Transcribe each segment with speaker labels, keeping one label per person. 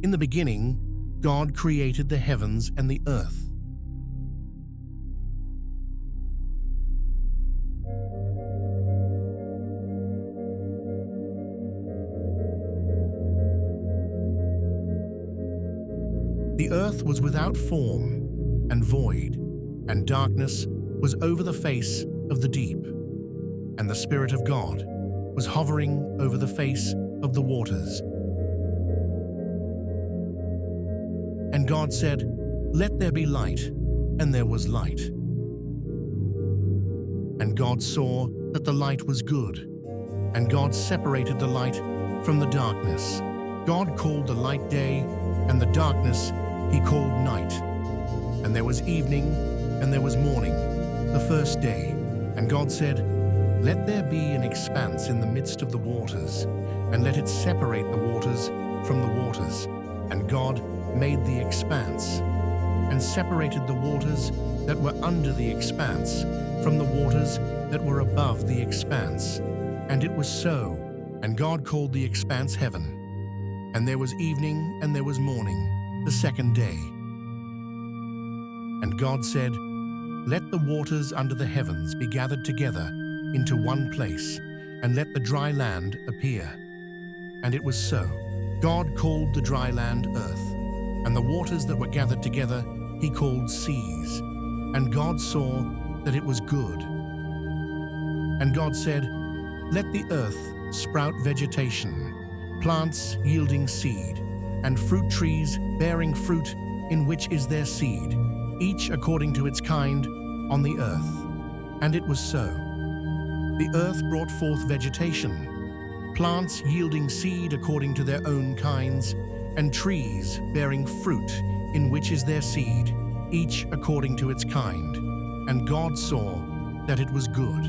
Speaker 1: In the beginning, God created the heavens and the earth. The earth was without form and void, and darkness was over the face of the deep, and the Spirit of God was hovering over the face of the waters. And God said, "Let there be light," and there was light. And God saw that the light was good, and God separated the light from the darkness. God called the light day, and the darkness He called night. And there was evening, and there was morning, the first day. And God said, "Let there be an expanse in the midst of the waters, and let it separate the waters from the waters." And God made the expanse, and separated the waters that were under the expanse from the waters that were above the expanse. And it was so. And God called the expanse heaven. And there was evening, and there was morning, the second day. And God said, "Let the waters under the heavens be gathered together into one place, and let the dry land appear." And it was so. God called the dry land earth, and the waters that were gathered together He called seas. And God saw that it was good. And God said, "Let the earth sprout vegetation, plants yielding seed, and fruit trees bearing fruit in which is their seed, each according to its kind, on the earth." And it was so. The earth brought forth vegetation, plants yielding seed according to their own kinds, and trees bearing fruit in which is their seed, each according to its kind. And God saw that it was good.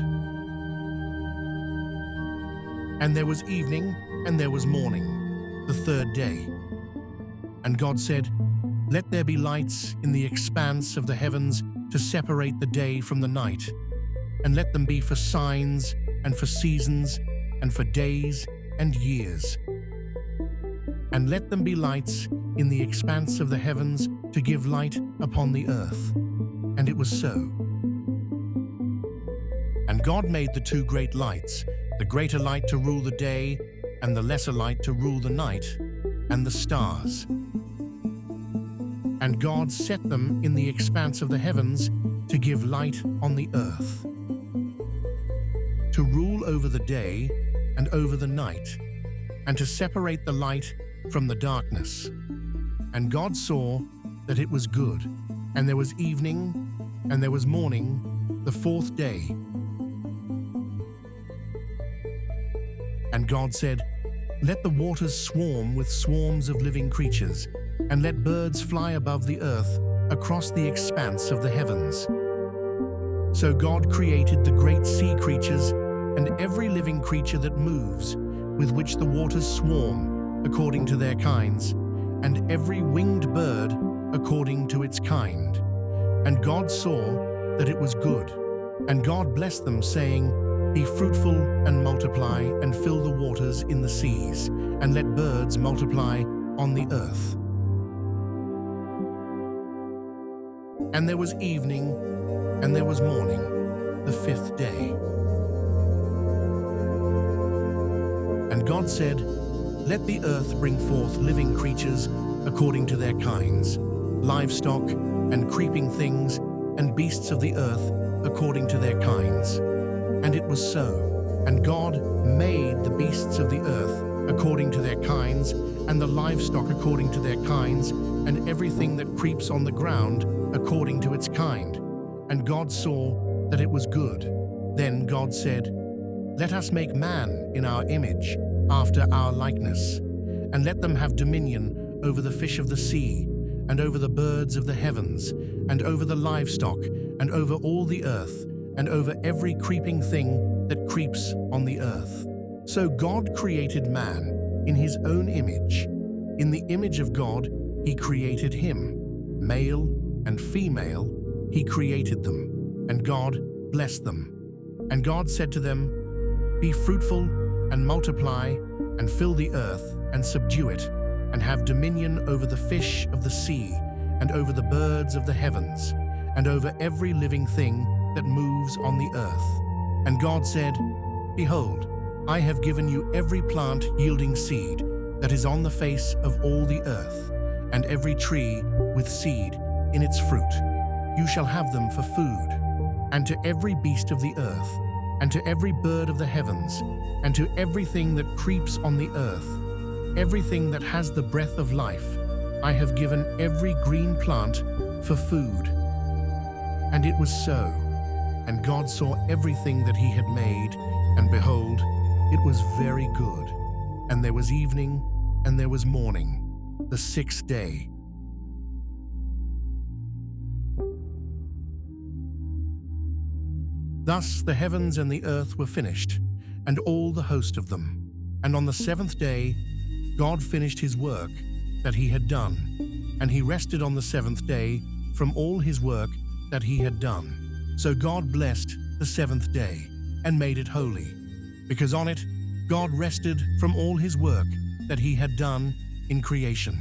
Speaker 1: And there was evening, and there was morning, the third day. And God said, "Let there be lights in the expanse of the heavens to separate the day from the night, and let them be for signs and for seasons and for days and years. And let them be lights in the expanse of the heavens to give light upon the earth." And it was so. And God made the two great lights, the greater light to rule the day, and the lesser light to rule the night, and the stars. And God set them in the expanse of the heavens to give light on the earth, to rule over the day and over the night, and to separate the light from the darkness. And God saw that it was good. And there was evening, and there was morning, the fourth day. And God said, "Let the waters swarm with swarms of living creatures, and let birds fly above the earth across the expanse of the heavens." So God created the great sea creatures and every living creature that moves, with which the waters swarm, according to their kinds, and every winged bird according to its kind. And God saw that it was good. And God blessed them, saying, "Be fruitful and multiply, and fill the waters in the seas, and let birds multiply on the earth." And there was evening, and there was morning, the fifth day. And God said, "Let the earth bring forth living creatures according to their kinds, livestock and creeping things, and beasts of the earth according to their kinds." And it was so. And God made the beasts of the earth according to their kinds, and the livestock according to their kinds, and everything that creeps on the ground according to its kind. And God saw that it was good. Then God said, "Let us make man in our image, after our likeness, and let them have dominion over the fish of the sea, and over the birds of the heavens, and over the livestock, and over all the earth, and over every creeping thing that creeps on the earth." So God created man in his own image. In the image of God He created him. Male and female He created them. And God blessed them. And God said to them, "Be fruitful and multiply, and fill the earth and subdue it, and have dominion over the fish of the sea, and over the birds of the heavens, and over every living thing that moves on the earth. And God said, Behold, I have given you every plant yielding seed that is on the face of all the earth, and every tree with seed in its fruit. You shall have them for food. And to every beast of the earth, and to every bird of the heavens, and to everything that creeps on the earth, everything that has the breath of life, I have given every green plant for food. And it was so. And God saw everything that he had made, and behold, it was very good. And there was evening, and there was morning, the sixth day. Thus the heavens and the earth were finished, and all the host of them. And on the seventh day God finished his work that he had done, and he rested on the seventh day from all his work that he had done. So God blessed the seventh day, and made it holy, because on it God rested from all his work that he had done in creation.